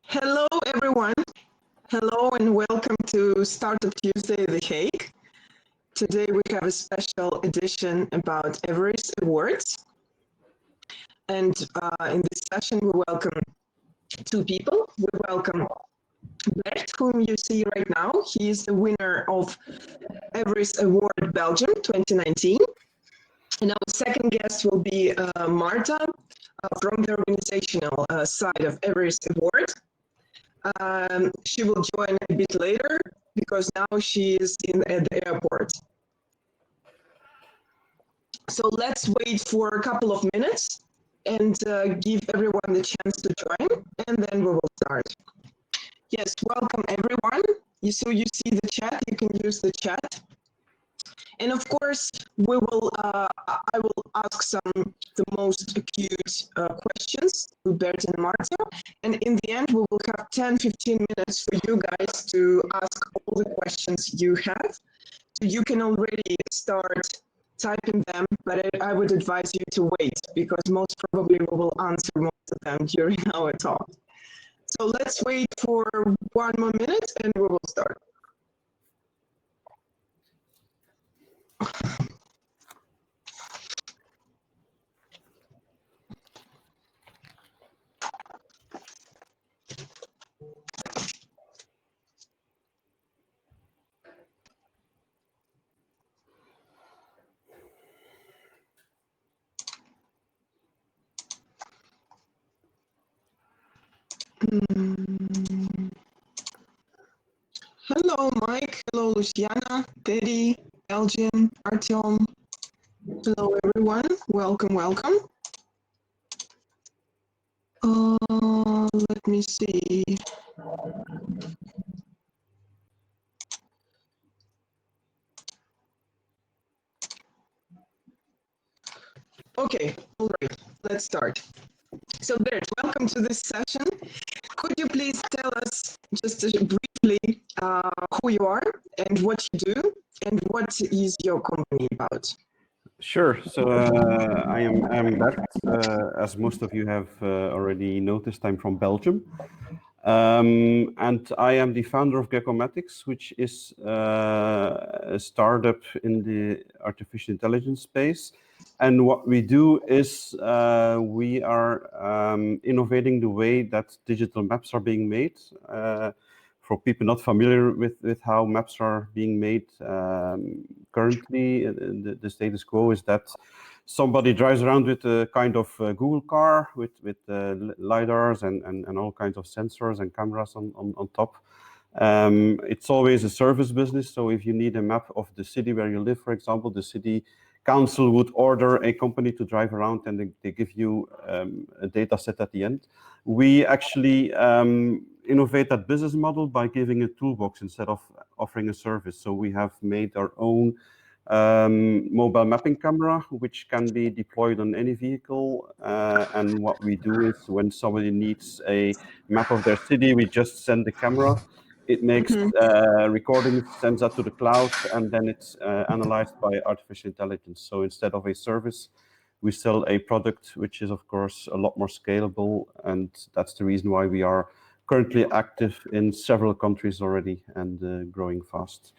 Hello, everyone. Hello, and welcome to Startup Tuesday The Hague. Today we have a special edition about Everis Awards. And in this session, we welcome two people. We welcome Bert, whom you see right now. He is the winner of Everis Award Belgium 2019. And our second guest will be Marta from the organizational side of Everis Award. She will join a bit later because now she is at the airport. So let's wait for a couple of minutes and give everyone the chance to join, and then we will start. Yes, welcome everyone. So you see the chat, you can use the chat. And of course, I will ask the most acute questions to Bert and Marta. And in the end, we will have 10-15 minutes for you guys to ask all the questions you have. So you can already start typing them, but I would advise you to wait because most probably we will answer most of them during our talk. So let's wait for 1 more minute and we will start. Hello, Mike. Hello, Luciana, Betty, Belgium, Artyom. Hello, everyone. Welcome, welcome. Let me see. Okay, all right, let's start. So Bert, welcome to this session. Could you please tell us just briefly who you are and what you do and what is your company about? Sure. So I'm Bert. As most of you have already noticed, I'm from Belgium. And I am the founder of Geckomatics, which is a startup in the artificial intelligence space. And what we do is we are innovating the way that digital maps are being made. For people not familiar with how maps are being made, currently the status quo is that somebody drives around with a kind of Google car with LiDARs and all kinds of sensors and cameras on top. It's always a service business. So if you need a map of the city where you live, for example, the city council would order a company to drive around and they give you a data set at the end. We actually innovate that business model by giving a toolbox instead of offering a service. So we have made our own mobile mapping camera, which can be deployed on any vehicle. And what we do is when somebody needs a map of their city, we just send the camera. It makes recordings, sends that to the cloud, and then it's analyzed by artificial intelligence. So instead of a service, we sell a product, which is, of course, a lot more scalable. And that's the reason why we are currently active in several countries already and growing fast.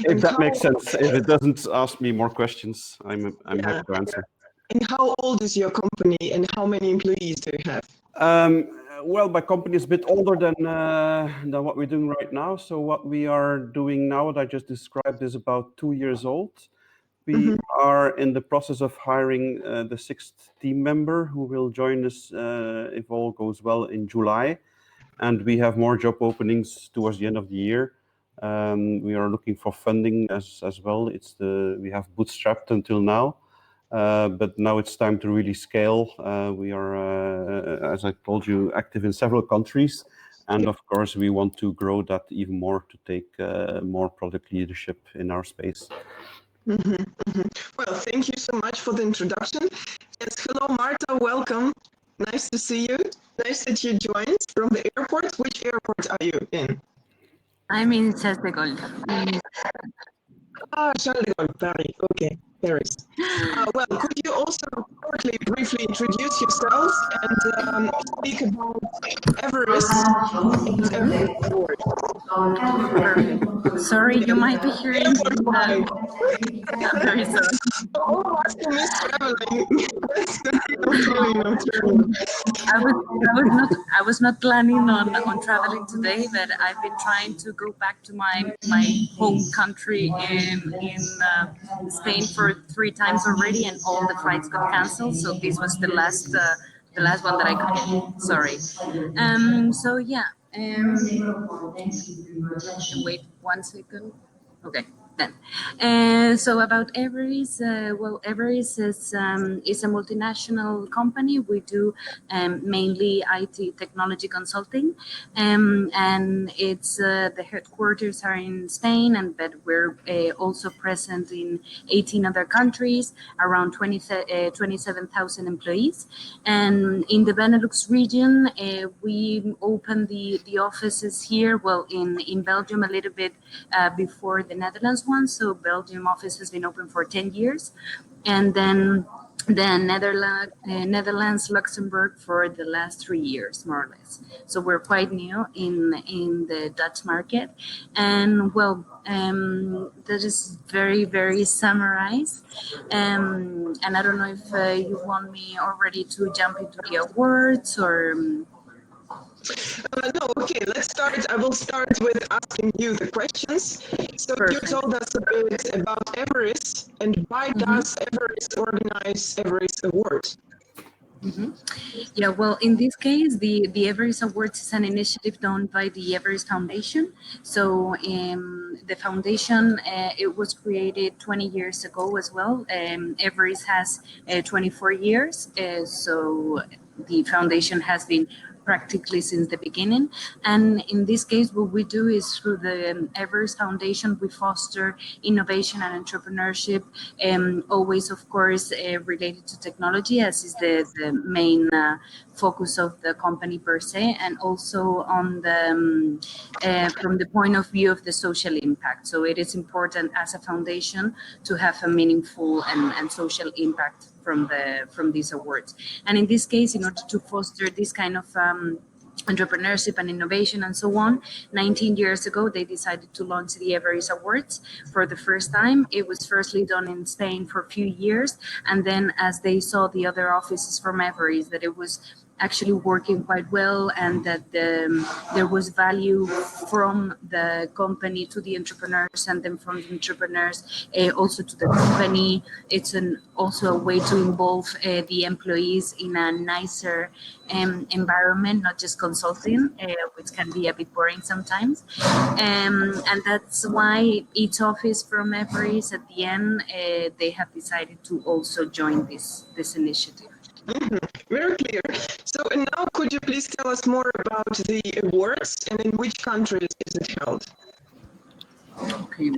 If that makes sense. If it doesn't, ask me more questions. I'm happy to answer. And how old is your company and how many employees do you have? Well, my company is a bit older than what we're doing right now. So what we are doing now, what I just described, is about 2 years old. We are in the process of hiring the 6th team member who will join us if all goes well in July. And we have more job openings towards the end of the year. We are looking for funding as well. We have bootstrapped until now, but now it's time to really scale. We are, as I told you, active in several countries. And of course, we want to grow that even more to take more product leadership in our space. Well, thank you so much for the introduction. Yes, hello, Marta, welcome. Nice to see you. Nice that you joined from the airport. Which airport are you in? I'm in Charles de Gaulle. Charles de Gaulle, Paris. Okay. Paris. Well, could you also shortly, briefly introduce yourselves and speak about Everis Award? Perfect. Sorry, you might be hearing Why? I'm very sorry. All of us who miss traveling. No traveling. I was not planning on traveling today, but I've been trying to go back to my home country in Spain for 3 times already, and all the flights got canceled. So this was the last one that I could. Sorry. So yeah. Wait 1 second. Okay, then. So about Everis, well, Everis is a multinational company. We do mainly IT technology consulting, and it's the headquarters are in Spain, and but we're also present in 18 other countries, around 27,000 employees, and in the Benelux region, we opened the offices here. Well, in Belgium a little bit before the Netherlands one. So Belgium office has been open for 10 years. And then the Netherlands, Luxembourg for the last 3 years, more or less. So we're quite new in the Dutch market. And well, that is very, very summarized. And I don't know if you want me already to jump into the awards or... No, okay, let's start. I will start with asking you the questions. So Perfect. you told us a bit about Everis, and why does Everis organize Everis Award? Yeah, well, in this case, the Everis Awards is an initiative done by the Everis Foundation. So the foundation, it was created 20 years ago as well. Everis has 24 years, so the foundation has been practically since the beginning. And in this case, what we do is through the Everis Foundation, we foster innovation and entrepreneurship, always, of course, related to technology, as is the main focus of the company per se, and also on the from the point of view of the social impact. So it is important as a foundation to have a meaningful and social impact from these awards. And in this case, in order to foster this kind of entrepreneurship and innovation and so on, 19 years ago, they decided to launch the Everis Awards for the first time. It was firstly done in Spain for a few years. And then as they saw the other offices from Everis, that it was actually working quite well, and that there was value from the company to the entrepreneurs, and then from the entrepreneurs also to the company. It's also a way to involve the employees in a nicer environment, not just consulting, which can be a bit boring sometimes. And that's why each office from Everis at the end, they have decided to also join this initiative. Very clear. So and now could you please tell us more about the awards and in which countries is it held? Okay,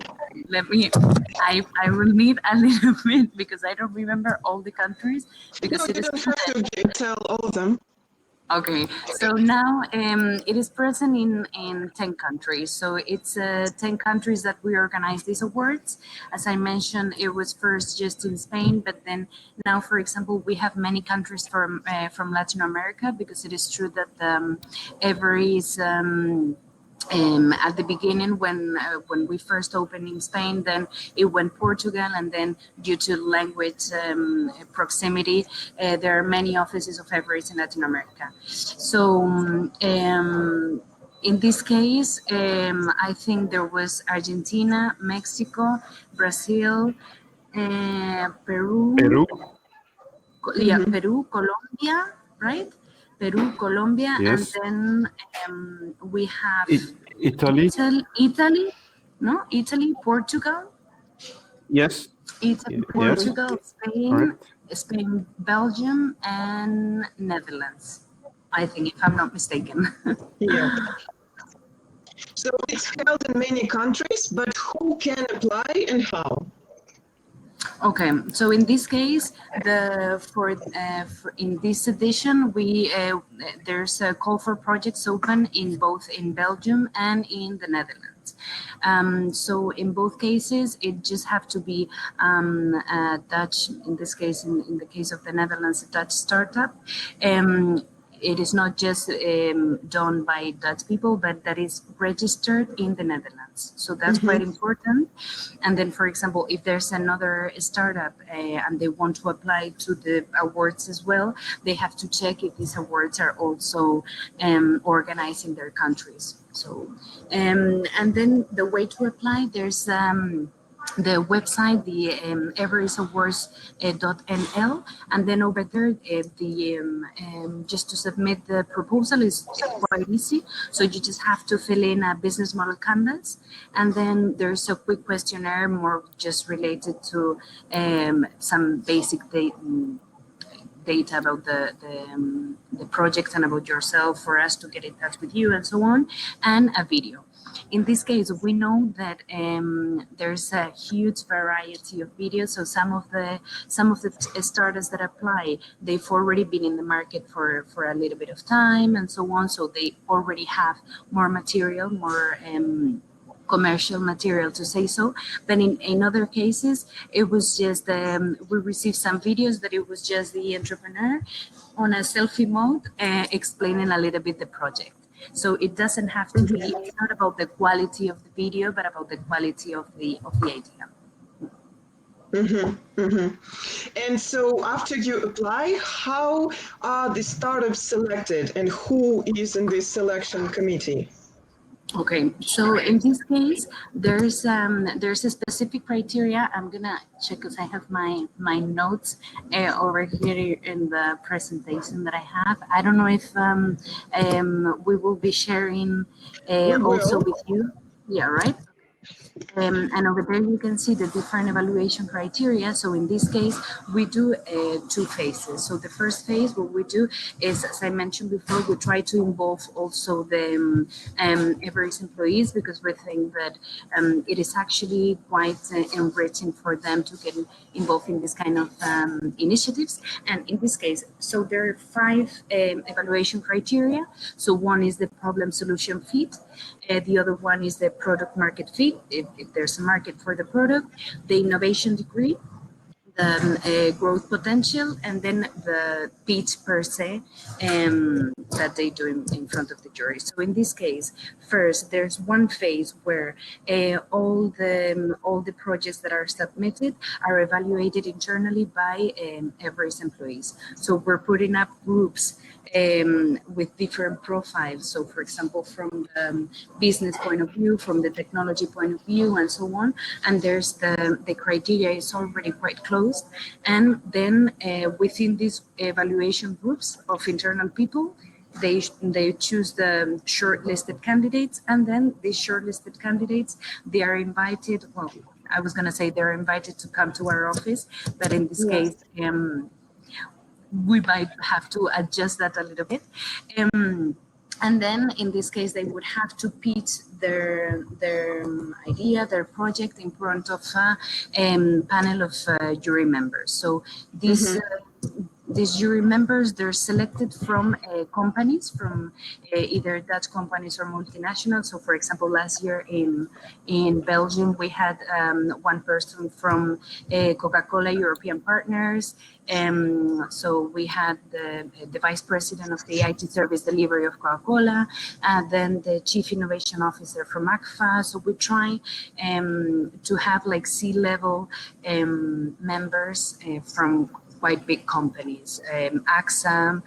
let me, I will need a little bit because I don't remember all the countries. Because No, you don't have to tell all of them. Okay, so now it is present in 10 countries. So it's 10 countries that we organize these awards. As I mentioned, it was first just in Spain, but then now, for example, we have many countries from Latin America, because it is true that Everis at the beginning, when we first opened in Spain, then it went Portugal, and then due to language proximity, there are many offices of Everis in Latin America. So in this case, I think there was Argentina, Mexico, Brazil, Peru, Peru, Colombia, right? Peru, Colombia, Yes. and then we have Italy. Italy, no? Italy, Portugal. Yes. Italy, Yes. Portugal, Spain, Correct. Spain, Belgium, and Netherlands. I think, if I'm not mistaken. Yeah. So it's held in many countries, but who can apply and how? Okay, so in this case, for in this edition, there's a call for projects open in both in Belgium and in the Netherlands. Netherlands. So in both cases, it just have to be Dutch, in this case, in the case of the Netherlands, a Dutch startup. It is not just done by Dutch people, but that is registered in the Netherlands. So that's quite important. And then, for example, if there's another startup and they want to apply to the awards as well, they have to check if these awards are also organized in their countries. So, and then the way to apply, there's the website, the Everis Awards.nl, and then over there, just to submit the proposal is quite easy. So you just have to fill in a business model canvas, and then there's a quick questionnaire more just related to some basic data about the project and about yourself for us to get in touch with you and so on, and a video. In this case, we know that there's a huge variety of videos. So some of the startups that apply, they've already been in the market for a little bit of time and so on. So they already have more material, more commercial material, to say so. But in other cases, it was just we received some videos that it was just the entrepreneur on a selfie mode explaining a little bit the project. So it doesn't have to be, it's not about the quality of the video, but about the quality of the idea. And so after you apply, how are the startups selected and who is in this selection committee? Okay, so in this case, there's a specific criteria. I'm gonna check because I have my notes over here in the presentation that I have. I don't know if we will be sharing also with you. Yeah, right. And over there you can see the different evaluation criteria. So in this case, we do two phases. So the first phase, what we do is, as I mentioned before, we try to involve also the Everis employees, because we think that it is actually quite enriching for them to get involved in this kind of initiatives. And in this case, so there are 5 evaluation criteria. So one is the problem solution fit. The other one is the product market fit, if there's a market for the product, the innovation degree, the growth potential, and then the pitch per se that they do in front of the jury. So in this case, first, there's one phase where all the projects that are submitted are evaluated internally by Everis employees. So we're putting up groups with different profiles. So for example, from the business point of view, from the technology point of view, and so on. And there's the criteria is already quite closed. And then within these evaluation groups of internal people, they choose the shortlisted candidates, and then these shortlisted candidates, they are invited, well, I was going to say they're invited to come to our office, but in this case, we might have to adjust that a little bit. And then in this case, they would have to pitch their idea, their project in front of a panel of jury members. So these jury members, they're selected from companies, from either Dutch companies or multinationals. So for example, last year in Belgium, we had one person from Coca-Cola European Partners. So we had the vice president of the IT service delivery of Coca-Cola, then the chief innovation officer from ACFA. So we try to have like C-level members from quite big companies, AXA,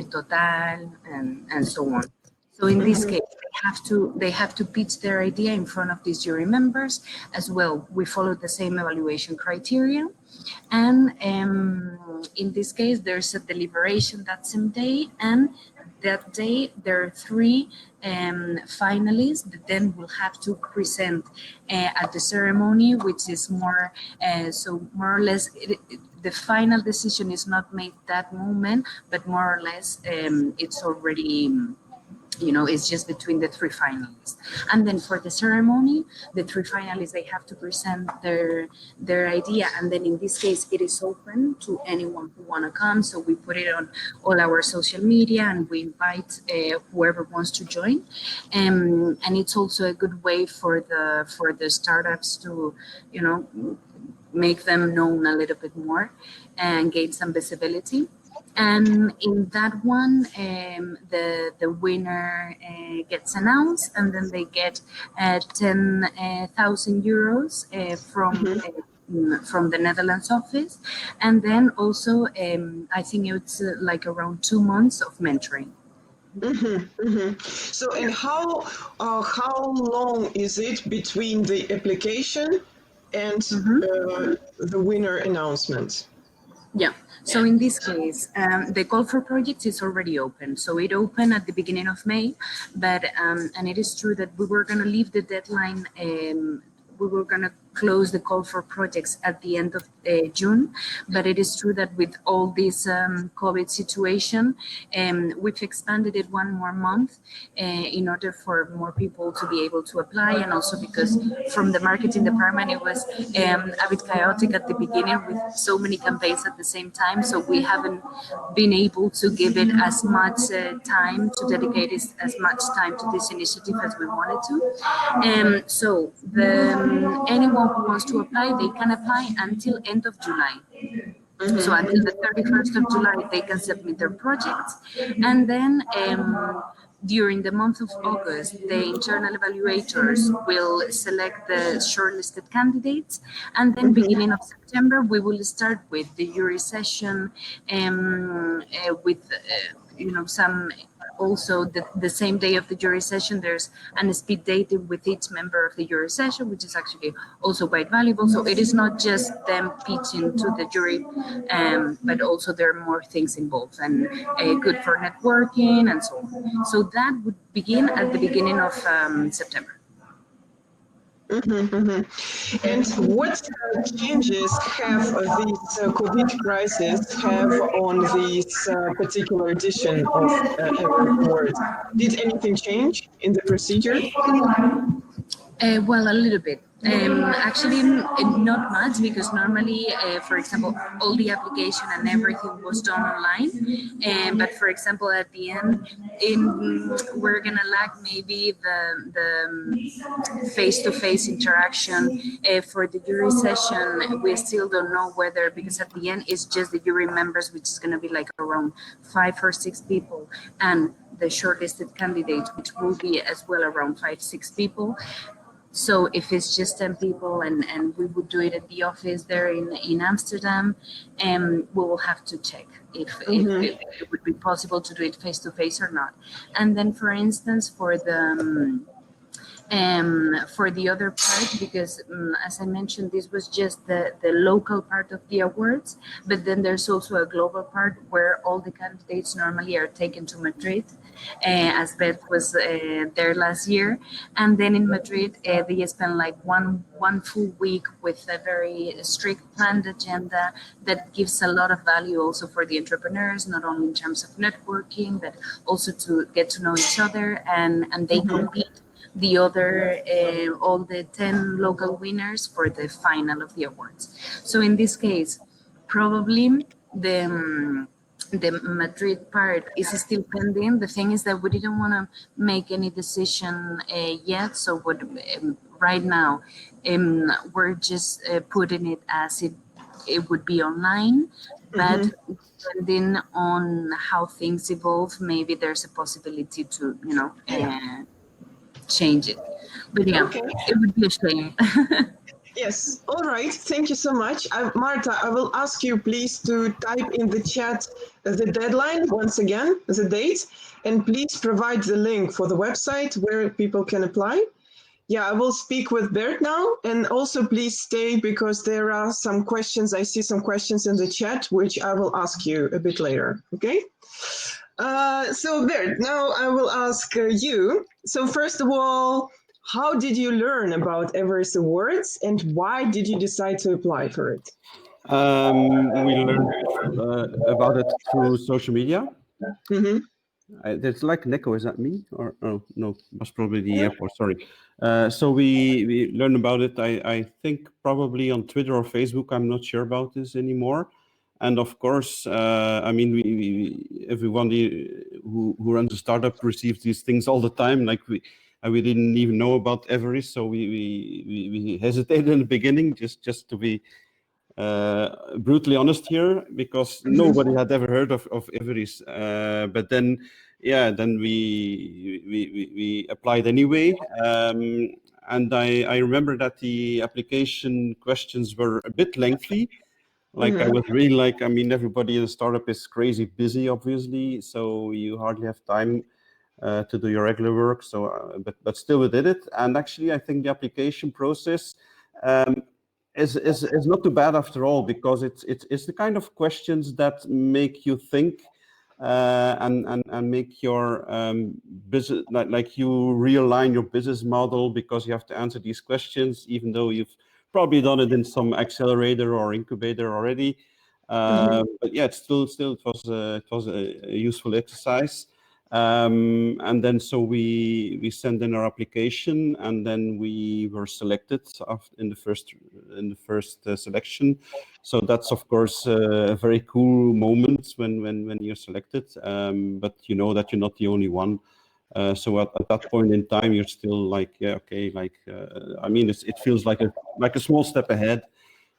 Total, and so on. So in this case, they have to pitch their idea in front of these jury members as well. We follow the same evaluation criteria. And in this case, there's a deliberation that same day, and that day there are 3 finalists that then will have to present at the ceremony, which is more, so more or less, the final decision is not made that moment, but more or less it's already it's just between the three finalists. And then for the ceremony, the three finalists, they have to present their idea. And then in this case, it is open to anyone who want to come. So we put it on all our social media and we invite whoever wants to join. And it's also a good way for the startups to, make them known a little bit more and gain some visibility. And in that one, the winner gets announced, and then they get 10,000 euros from the Netherlands office, and then also I think it's like around 2 months of mentoring. So, and how long is it between the application and the winner announcement? Yeah. So in this case, the call for projects is already open. So it opened at the beginning of May, but and it is true that we were going to leave the deadline. We were going to close the call for projects at the end of June, but it is true that with all this COVID situation, we've expanded it 1 more month in order for more people to be able to apply, and also because from the marketing department it was a bit chaotic at the beginning with so many campaigns at the same time, so we haven't been able to give it as much time to dedicate as much time to this initiative as we wanted to. So anyone who wants to apply, they can apply until end of July. So until the 31st of July, they can submit their projects. And then during the month of August, the internal evaluators will select the shortlisted candidates. And then beginning of September, we will start with the jury session with, some also the same day of the jury session, there's a speed dating with each member of the jury session, which is actually also quite valuable. So it is not just them pitching to the jury, but also there are more things involved and good for networking and so on. So that would begin at the beginning of September. And what changes have this COVID crisis have on this particular edition of Everis Awards? Did anything change in the procedure? Well, a little bit. Actually, not much, because normally, for example, all the application and everything was done online. But for example, at the end, we're gonna lack maybe the face-to-face interaction for the jury session. We still don't know whether, because at the end it's just the jury members, which is gonna be like around 5 or 6 people, and the shortlisted candidates, which will be as well around 5-6 people. So if it's just 10 people and we would do it at the office there in Amsterdam, we will have to check if it would be possible to do it face to face or not. And then, for instance, for the other part, because as I mentioned, this was just the local part of the awards, but then there's also a global part where all the candidates normally are taken to Madrid, as Bert was there last year. And then in Madrid, they spend like one full week with a very strict planned agenda that gives a lot of value also for the entrepreneurs, not only in terms of networking, but also to get to know each other, and they compete the other, all the 10 local winners for the final of the awards. So in this case, probably the Madrid part is still pending. The thing is that we didn't want to make any decision yet. So what right now, we're just putting it as it would be online, but depending on how things evolve, maybe there's a possibility to, change it. But yeah, it would be a shame. Yes, all right. Thank you so much. Marta, I will ask you please to type in the chat the deadline once again, the date, and please provide the link for the website where people can apply. Yeah, I will speak with Bert now, and also please stay because there are some questions. I see some questions in the chat, which I will ask you a bit later, okay? So Bert, now I will ask you. So first of all, how did you learn about Everis Awards and why did you decide to apply for it? We learned about it through social media. There's like an echo. Is that me? Or oh no, that's probably the airport. Sorry. So we learned about it. I think probably on Twitter or Facebook. I'm not sure about this anymore. And of course, I mean, everyone who runs a startup receives these things all the time. Like we didn't even know about Everis, so we hesitated in the beginning, just to be brutally honest here, because nobody had ever heard of Everis. But then, yeah, then we applied anyway. And I remember that the application questions were a bit lengthy. Like I was really like, I mean, everybody in a startup is crazy busy, obviously, so you hardly have time to do your regular work. So, but still we did it. And actually, I think the application process is not too bad after all, because it's the kind of questions that make you think and make your business, like you realign your business model, because you have to answer these questions, even though you've probably done it in some accelerator or incubator already. But yeah, it was a useful exercise. And then so we sent in our application, and then we were selected in the first selection. So that's of course a very cool moment when you're selected. But you know that you're not the only one. So at that point in time, you're still like, yeah, okay, like I mean, it feels like a small step ahead,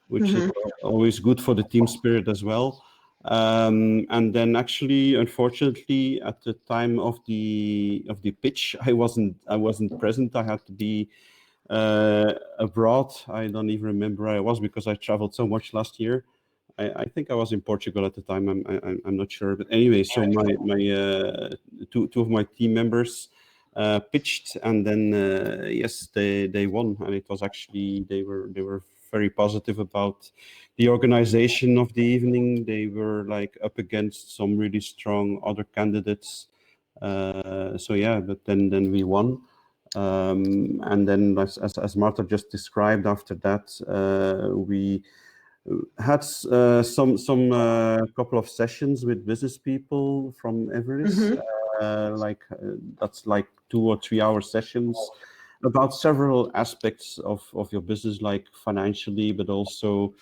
which is always good for the team spirit as well. And then actually, unfortunately, at the time of the pitch, I wasn't present. I had to be abroad. I don't even remember where I was, because I traveled so much last year. I think I was in Portugal at the time. I'm not sure, but anyway. So my two of my team members pitched, and then yes, they won, and it was actually they were very positive about the organization of the evening. They were like up against some really strong other candidates. So yeah, but then we won. And then as Marta just described, after that we had some couple of sessions with business people from Everis, that's like 2 or 3 hour sessions about several aspects of your business, like financially, but also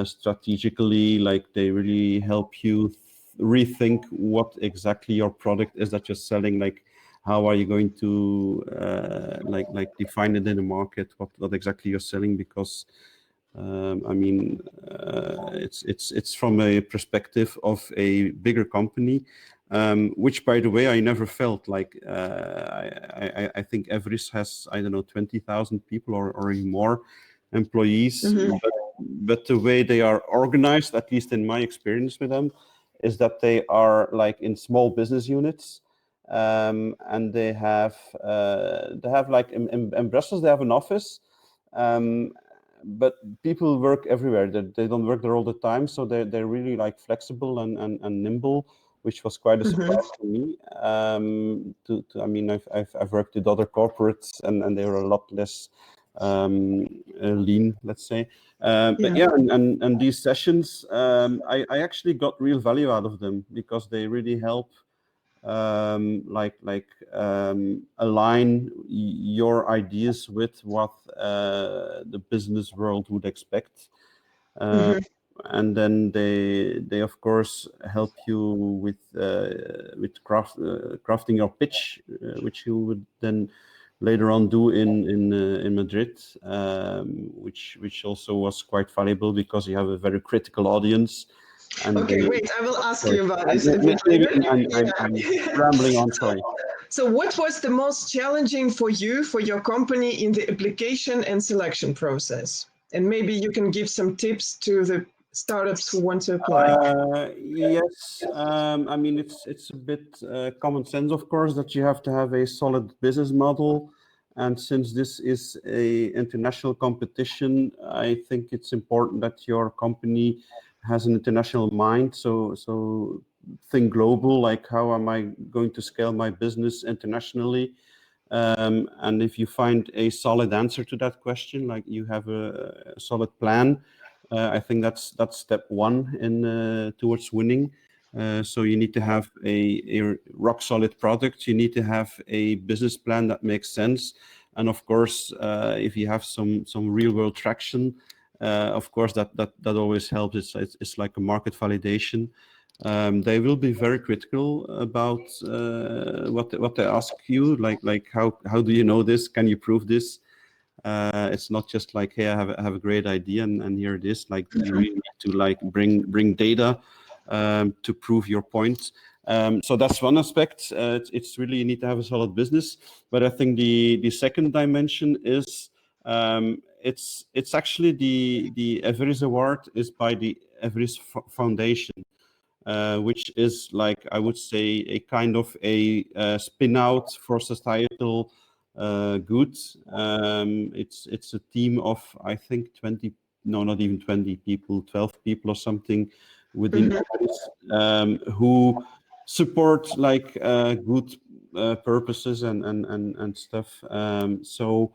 strategically. Like they really help you rethink what exactly your product is that you're selling. Like how are you going to like define it in the market, what exactly you're selling, because I mean, it's from a perspective of a bigger company, which, by the way, I never felt like. I think Everis has, I don't know, 20,000 people or even more employees, but the way they are organized, at least in my experience with them, is that they are like in small business units. And they have like in Brussels, they have an office. But people work everywhere. They don't work there all the time, so they're really like flexible and nimble, which was quite a surprise to me. I mean, I've worked with other corporates, and they were a lot less lean, let's say. But yeah, and these sessions, I actually got real value out of them, because they really help align your ideas with what the business world would expect. And then they of course help you with crafting your pitch, which you would then later on do in Madrid, which also was quite valuable, because you have a very critical audience. And okay, wait, I will ask you about this. Maybe I'm rambling on, sorry. So what was the most challenging for you, for your company, in the application and selection process? And maybe you can give some tips to the startups who want to apply. Yes, I mean, it's a bit common sense, of course, that you have to have a solid business model. And since this is a international competition, I think it's important that your company has an international mind. So think global, like how am I going to scale my business internationally? And if you find a solid answer to that question, like you have a solid plan, I think that's step one in towards winning. So you need to have a rock solid product. You need to have a business plan that makes sense. And of course, if you have some real world traction, of course, that always helps. It's like a market validation. They will be very critical about what they ask you, like how do you know this? Can you prove this? It's not just like, hey, I have a great idea and here it is. Like you really need to like bring data to prove your point. So that's one aspect. It's really, you need to have a solid business. But I think the second dimension is it's actually the Everis Award is by the Everis Foundation. Which is like, I would say, a kind of a spin out for societal good. It's a team of, I think, 20, no, not even 20 people, 12 people or something within Everis, who support like good purposes and stuff. So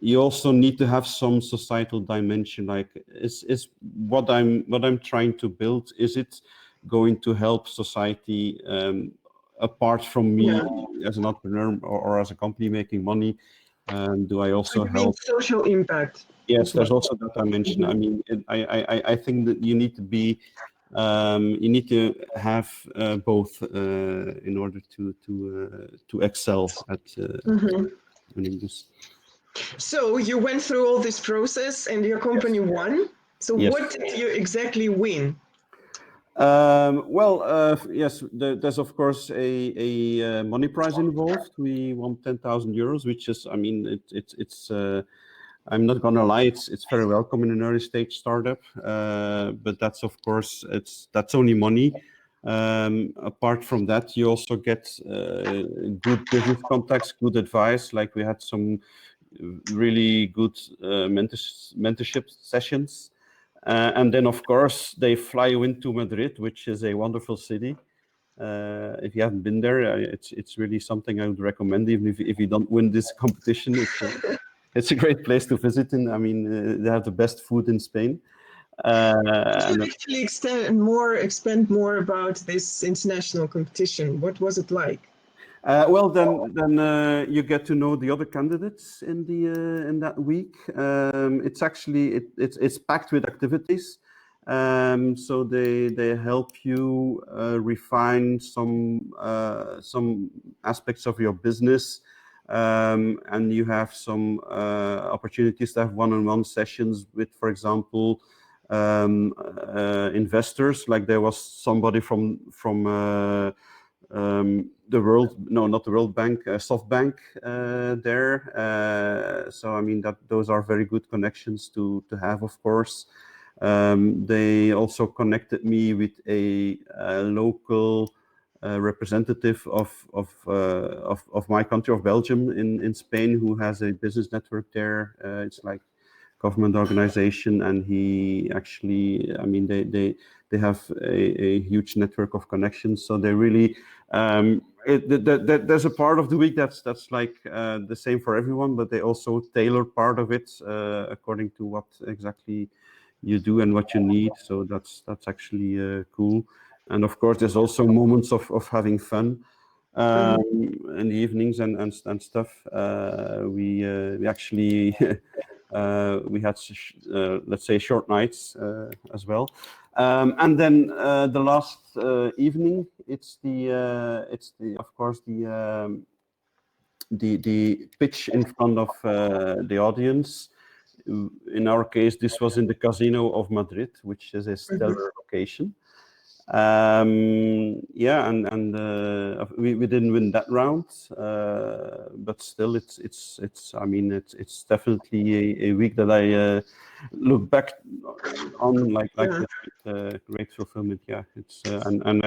you also need to have some societal dimension. Like, is what I'm trying to build, is it going to help society apart from me as an entrepreneur or as a company making money? Do I also help social impact? Yes, there's also that dimension. I mean, I think that you need to be you need to have both in order to excel at winning this. So you went through all this process and your company won. So what did you exactly win? Yes, there's of course a money prize involved. We won 10,000 euros, which is, I mean, it's I'm not gonna lie, it's very welcome in an early stage startup. But that's, of course, that's only money. Apart from that, you also get good business contacts, good advice. Like we had some really good mentorship sessions. And then, of course, they fly you into Madrid, which is a wonderful city. If you haven't been there, it's really something I would recommend. Even if you don't win this competition, it's a great place to visit. And I mean, they have the best food in Spain. Could you actually expand more about this international competition? What was it like? Well, then you get to know the other candidates in that week. It's actually it's packed with activities. So they help you refine some aspects of your business, and you have some opportunities to have one-on-one sessions with, for example, investors. Like there was somebody from the World, no, not the World Bank, SoftBank there. So I mean, those are very good connections to have, of course. They also connected me with a local representative of my country, of Belgium, in Spain, who has a business network there. It's like government organization, and he actually, I mean, they have a huge network of connections. So they really, there's a part of the week that's like the same for everyone, but they also tailor part of it according to what exactly you do and what you need. So that's actually cool. And of course, there's also moments of having fun in the evenings and stuff. We actually we had let's say short nights as well. And then the last evening, it's the of course the pitch in front of the audience. In our case, this was in the Casino of Madrid, which is a stellar location. Yeah, and we didn't win that round, but still, it's I mean, it's definitely a week that I look back on like with great fulfillment. Yeah, it's and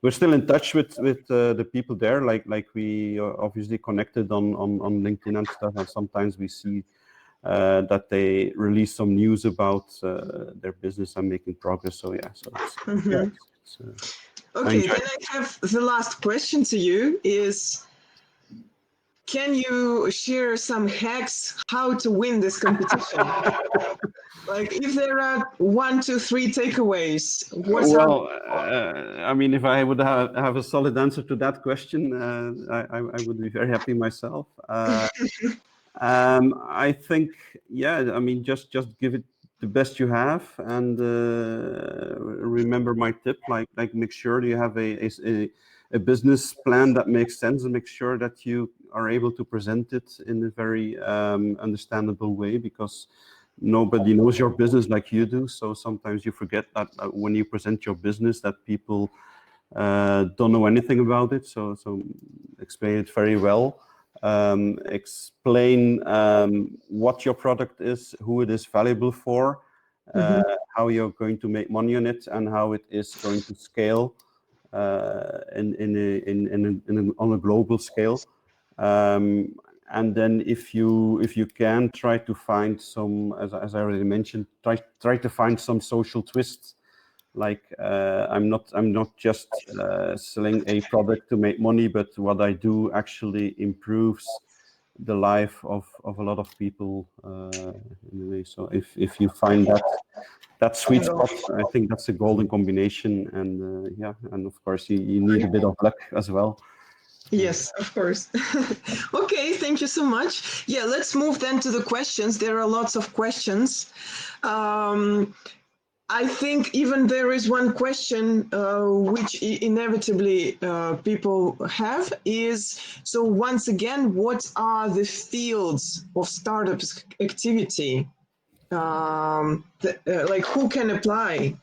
we're still in touch with the people there. Like we obviously connected on LinkedIn and stuff, and sometimes we see that they release some news about their business and making progress. So yeah, so it's okay, then I have the last question to you is, can you share some hacks how to win this competition? Like, if there are 1, 2, 3 takeaways, what are? Well, I mean, if I would have a solid answer to that question, I would be very happy myself. I think, yeah, I mean, just give it the best you have, and remember my tip, like make sure you have a business plan that makes sense, and make sure that you are able to present it in a very understandable way, because nobody knows your business like you do. So sometimes you forget that when you present your business, that people don't know anything about it. So explain it very well. Explain what your product is, who it is valuable for, how you're going to make money on it, and how it is going to scale on a global scale. And then if you can, try to find some, as I already mentioned, try to find some social twists. Like I'm not just selling a product to make money, but what I do actually improves the life of a lot of people in a way. So if you find that sweet spot, I think that's a golden combination. And yeah, and of course you need a bit of luck as well. Yes, of course. Okay, thank you so much. Yeah, let's move then to the questions. There are lots of questions. I think even there is one question which inevitably people have is, so once again, what are the fields of startups activity? Like, who can apply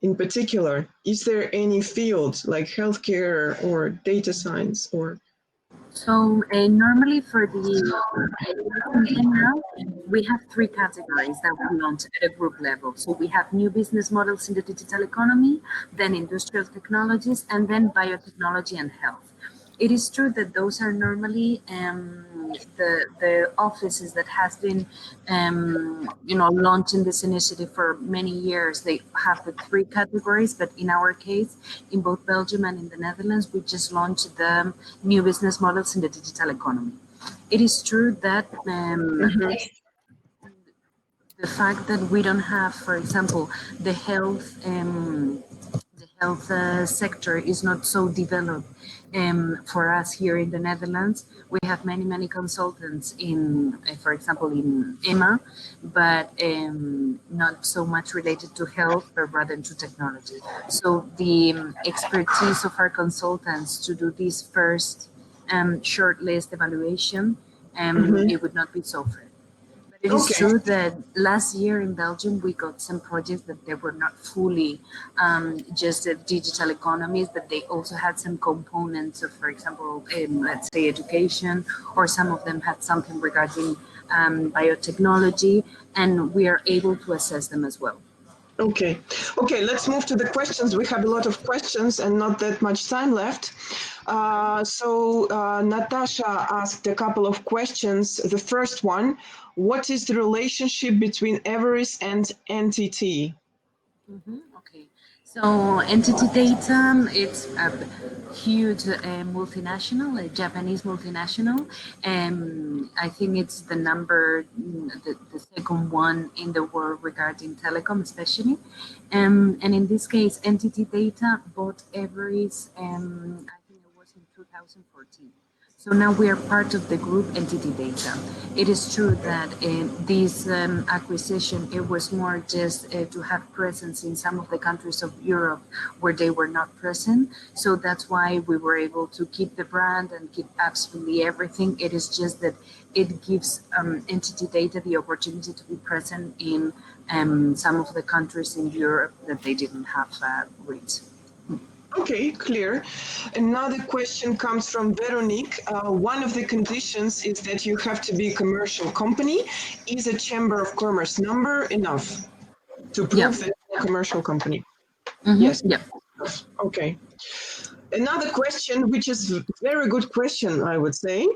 in particular? Is there any field like healthcare or data science or? So normally for the now, we have three categories that we launch at a group level. So we have new business models in the digital economy, then industrial technologies, and then biotechnology and health. It is true that those are normally the offices that has been launching this initiative for many years. They have the three categories, but in our case, in both Belgium and in the Netherlands, we just launched the new business models in the digital economy. It is true that the fact that we don't have, for example, the health sector is not so developed for us here in the Netherlands. We have many consultants in, for example, in EMA, but not so much related to health, but rather to technology. So the expertise of our consultants to do this first short list evaluation, it would not be so fair. It is Okay. true that last year in Belgium, we got some projects that they were not fully just the digital economies, but they also had some components of, for example, let's say education, or some of them had something regarding biotechnology, and we are able to assess them as well. Okay. Okay, let's move to the questions. We have a lot of questions and not that much time left. Natasha asked a couple of questions. The first one, what is the relationship between Everis and NTT? Okay, so Entity Data, it's a huge multinational, a Japanese multinational. I think it's the the second one in the world regarding telecom, especially. And in this case, Entity Data bought Everis, I think it was in 2014. So now we are part of the group Entity Data. It is true that this acquisition, it was more just to have presence in some of the countries of Europe where they were not present. So that's why we were able to keep the brand and keep absolutely everything. It is just that it gives Entity Data the opportunity to be present in some of the countries in Europe that they didn't have reach. Okay, clear. Another question comes from Veronique. One of the conditions is that you have to be a commercial company. Is a Chamber of Commerce number enough to Yeah. prove that you're a commercial company? Yes. Mm-hmm. Yeah. Okay. Another question, which is a very good question, I would say.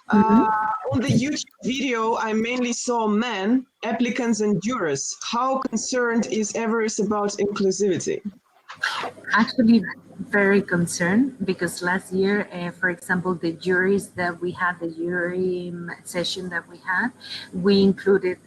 On the YouTube video, I mainly saw men, applicants, and jurors. How concerned is Everest about inclusivity? Actually, very concerned because last year, for example, the juries that we had, the jury session that we had, we included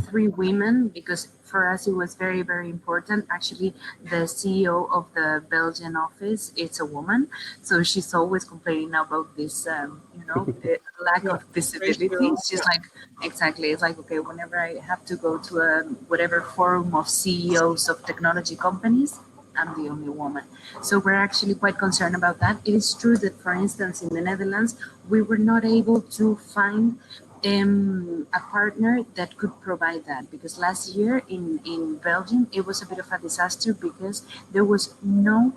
3 women, because for us it was very, very important. Actually, the CEO of the Belgian office, it's a woman, so she's always complaining about this, lack Yeah. of visibility. She's like, exactly, it's like, okay, whenever I have to go to a whatever forum of CEOs of technology companies, I'm the only woman. So we're actually quite concerned about that. It is true that, for instance, in the Netherlands, we were not able to find a partner that could provide that, because last year in Belgium it was a bit of a disaster because there was no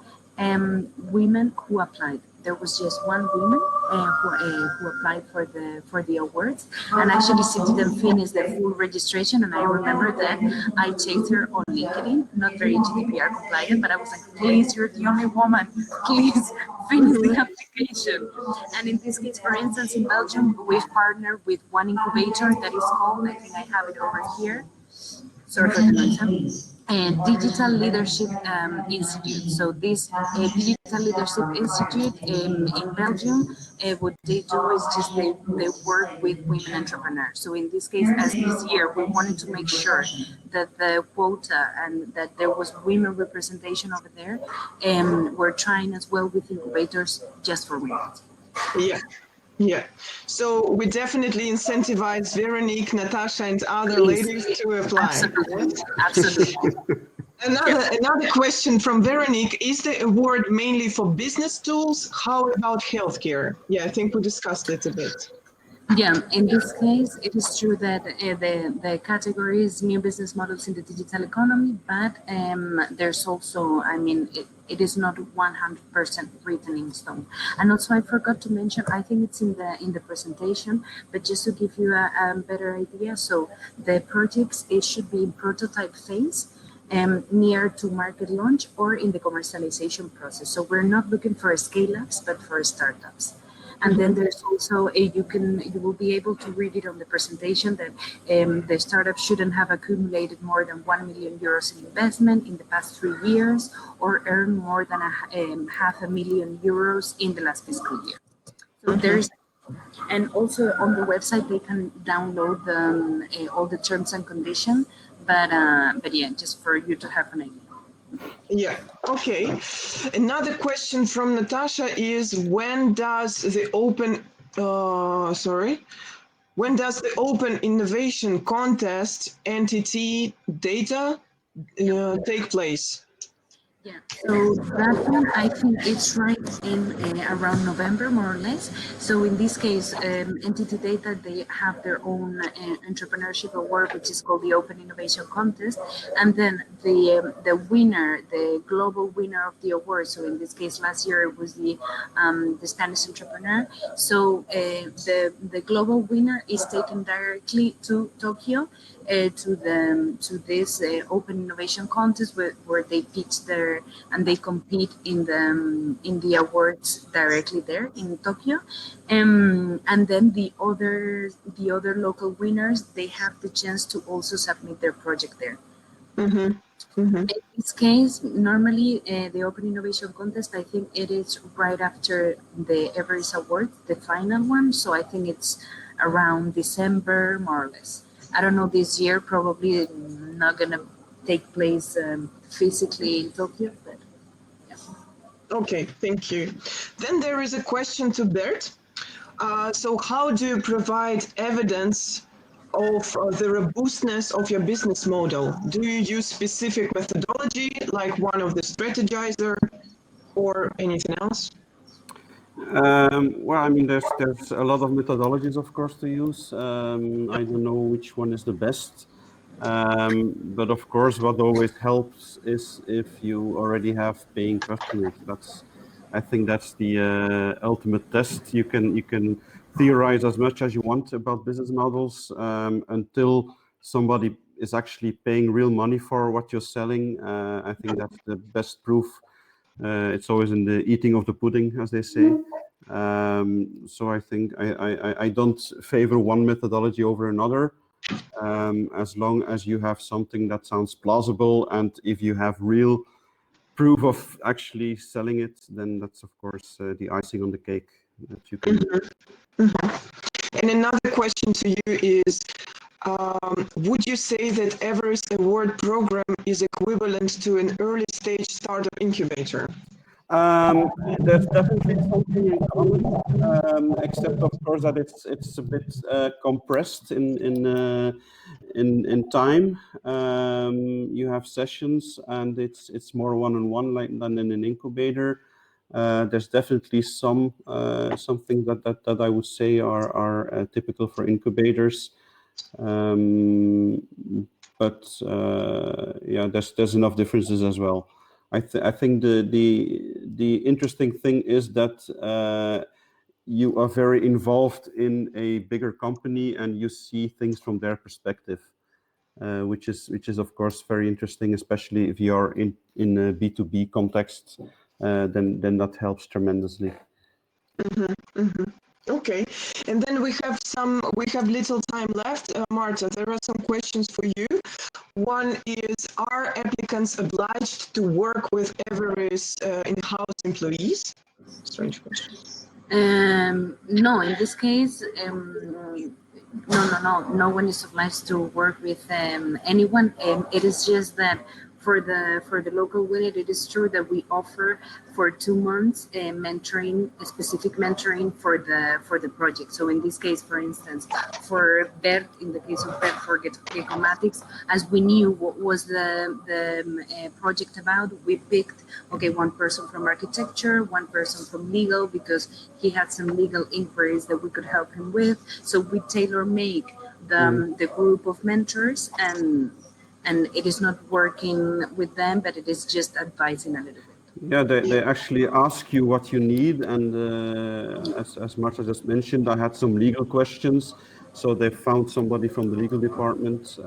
women who applied. There was just one woman who applied for the awards, and actually she didn't finish the full registration. And I remember that I checked her on LinkedIn, not very GDPR compliant, but I was like, please, you're the only woman, please finish the application. And in this case, for instance, in Belgium, we've partnered with one incubator that is called, I think I have it over here, sorry for the noise, and Digital Leadership Institute. So this Digital Leadership Institute in Belgium, what they do is just they work with women entrepreneurs. So in this case, as this year, we wanted to make sure that the quota and that there was women representation over there, and we're trying as well with incubators just for women. Yeah. Yeah. So we definitely incentivize Veronique, Natasha, and other ladies to apply. Absolutely. Absolutely. Another question from Veronique: is the award mainly for business tools? How about healthcare? Yeah, I think we discussed it a bit. Yeah, in this case, it is true that the category is new business models in the digital economy, but there's also, I mean, it is not 100% written in stone. And also, I forgot to mention, I think it's in the presentation, but just to give you a better idea, so the projects, it should be in prototype phase, near to market launch or in the commercialization process. So we're not looking for scale-ups, but for startups. And then there's also you will be able to read it on the presentation that the startup shouldn't have accumulated more than 1 million euros in investment in the past 3 years, or earn more than €500,000 in the last fiscal year. So there's, and also on the website they can download all the terms and conditions. But yeah, just for you to have an idea. Yeah, okay. Another question from Natasha is: when does the Open Innovation Contest entity data take place? Yeah, so that one, I think it's right in around November, more or less. So in this case, Entity Data, they have their own entrepreneurship award, which is called the Open Innovation Contest. And then the winner, the global winner of the award, so in this case, last year it was the Spanish entrepreneur. So the global winner is taken directly to Tokyo, to this Open Innovation Contest where they pitch their and they compete in the awards directly there in Tokyo, and then the other local winners, they have the chance to also submit their project there. Mm-hmm. Mm-hmm. In this case, normally the Open Innovation Contest, I think it is right after the Everis Award, the final one. So I think it's around December, more or less. I don't know, this year probably not gonna take place physically in Tokyo, but yeah. Okay, thank you. Then there is a question to Bert. So how do you provide evidence of the robustness of your business model? Do you use specific methodology, like one of the strategizer, or anything else? Well, I mean, there's a lot of methodologies, of course, to use. I don't know which one is the best. But of course, what always helps is if you already have paying customers. I think that's the ultimate test. You can theorize as much as you want about business models until somebody is actually paying real money for what you're selling. I think that's the best proof. It's always in the eating of the pudding, as they say. So I think I don't favor one methodology over another. As long as you have something that sounds plausible, and if you have real proof of actually selling it, then that's of course the icing on the cake that you can. Mm-hmm. Mm-hmm. And another question to you is, Would you say that Everis Award program is equivalent to an early stage startup incubator? There's definitely something in common, except of course that it's a bit compressed in time. You have sessions, and it's more one-on-one like than in an incubator. There's definitely some things that I would say are typical for incubators. But yeah, there's enough differences as well. I think the interesting thing is that you are very involved in a bigger company and you see things from their perspective, which is of course very interesting, especially if you are in a B2B context. Then that helps tremendously. Okay, and then we have little time left. Marta, there are some questions for you. One is, are applicants obliged to work with Everis in-house employees? Strange question. No, in this case, no one is obliged to work with anyone. It is just that for the local unit, it is true that we offer for 2 months mentoring, specific mentoring for the project. So in this case, for instance, for Bert, in the case of Bert for Gecomatics, as we knew what was the project about, we picked one person from architecture, one person from legal, because he had some legal inquiries that we could help him with. So we tailor make the group of mentors, and it is not working with them, but it is just advising a little bit. Yeah, they actually ask you what you need, and as Marta just mentioned, I had some legal questions, so they found somebody from the legal department.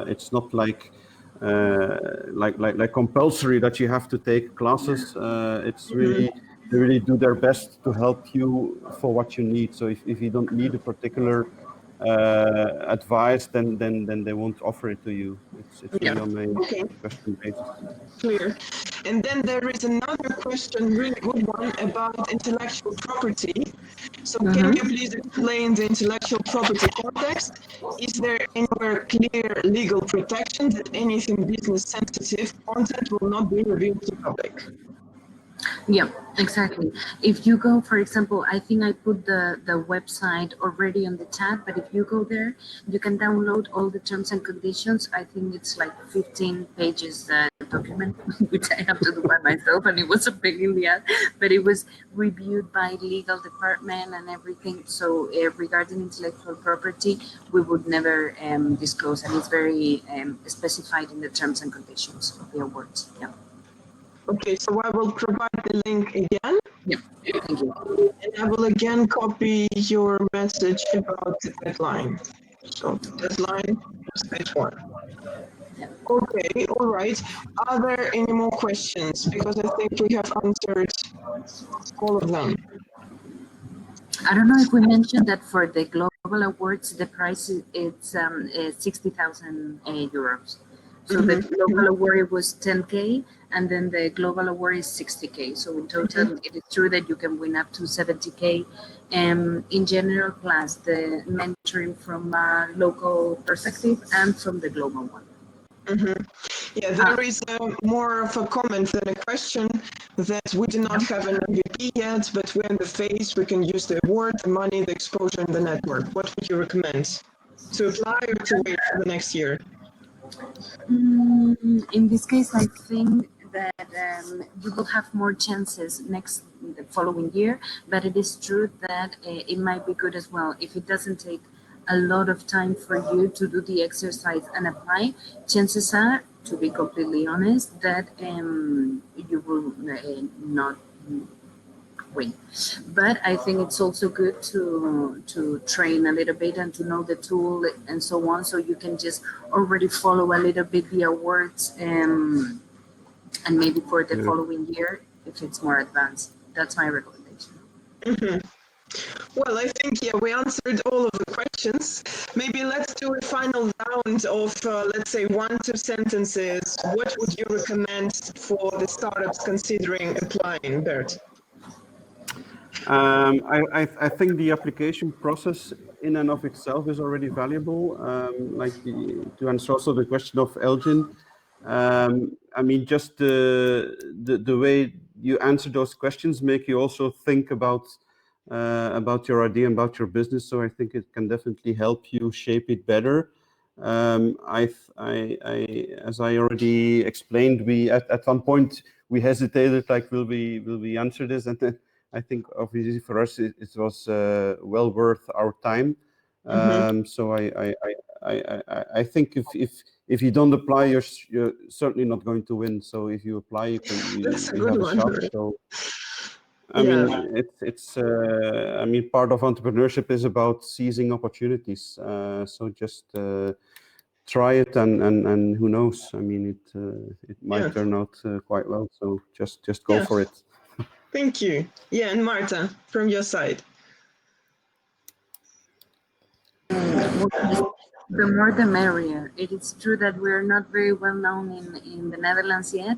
It's not like compulsory that you have to take classes. It's really they really do their best to help you for what you need. So if you don't need a particular advice, then they won't offer it to you. It's really on a question basis. Clear. And then there is another question, really good one, about intellectual property. So can you please explain the intellectual property context? Is there anywhere clear legal protection that anything business sensitive content will not be revealed to public? Yeah, exactly. If you go, for example, I think I put the website already on the chat, but if you go there, you can download all the terms and conditions. I think it's like 15 pages document, which I have to do by myself, and it was a big in the end, but it was reviewed by legal department and everything. So regarding intellectual property, we would never disclose, and it's very specified in the terms and conditions of the awards. Yeah. Okay, so I will provide the link again. Yeah, thank you. And I will again copy your message about the deadline. So the deadline is page 1. Okay, all right. Are there any more questions? Because I think we have answered all of them. I don't know if we mentioned that for the global awards, the price is 60,000 euros. So the local award was 10K, and then the global award is 60K. So in total, it is true that you can win up to 70K. In general, plus the mentoring from a local perspective and from the global one. Yeah, there is more of a comment than a question that we do not have an MVP yet, but we're in the phase we can use the award, the money, the exposure, and the network. What would you recommend? To apply or to wait for the next year? In this case, I think that you will have more chances the following year, but it is true that it might be good as well. If it doesn't take a lot of time for you to do the exercise and apply, chances are, to be completely honest, that you will not win. But I think it's also good to train a little bit and to know the tool and so on, so you can just already follow a little bit the awards and maybe for the following year, if it's more advanced. That's my recommendation. Well, I think, we answered all of the questions. Maybe let's do a final round of, let's say, 1-2 sentences. What would you recommend for the startups considering applying, Bert? I think the application process in and of itself is already valuable. To answer also the question of Elgin, I mean, just the way you answer those questions make you also think about your idea and about your business. So I think it can definitely help you shape it better. As I already explained, we at one point we hesitated, like, will we answer this? And then I think obviously for us it was well worth our time. So I think if you don't apply, you're certainly not going to win. So if you apply, you That's a you good have a one. shot. So I Yeah. mean, it's I mean, part of entrepreneurship is about seizing opportunities. So just try it, and who knows? I mean, it might Yeah. turn out quite well. So just go Yeah. for it. Thank you. Yeah, and Marta, from your side. The more the merrier. It is true that we're not very well known in the Netherlands yet,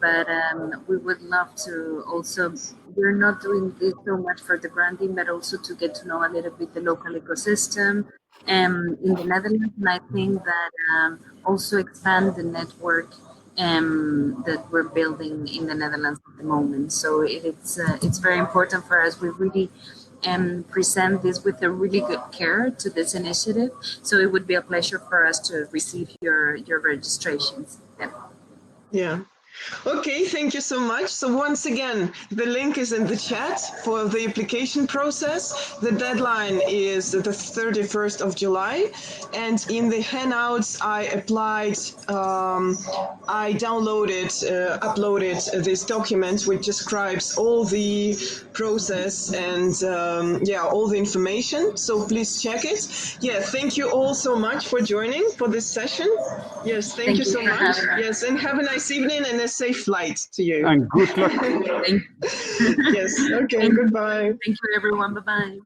but we would love to also, we're not doing this so much for the branding, but also to get to know a little bit the local ecosystem in the Netherlands. And I think that also expand the network that we're building in the Netherlands at the moment. So it's very important for us. We really present this with a really good care to this initiative. So it would be a pleasure for us to receive your registrations. Yeah. Yeah. Okay, thank you so much. So once again, the link is in the chat for the application process. The deadline is the 31st of July. And in the handouts, I applied, I downloaded, uploaded this document which describes all the process and yeah, all the information. So please check it. Yeah, thank you all so much for joining for this session. Yes, thank you so for much. having us. Yes, and have a nice evening and a safe flight to you. And good luck. Thank you. Yes, okay, Thank you. goodbye. Thank you, everyone. Bye-bye.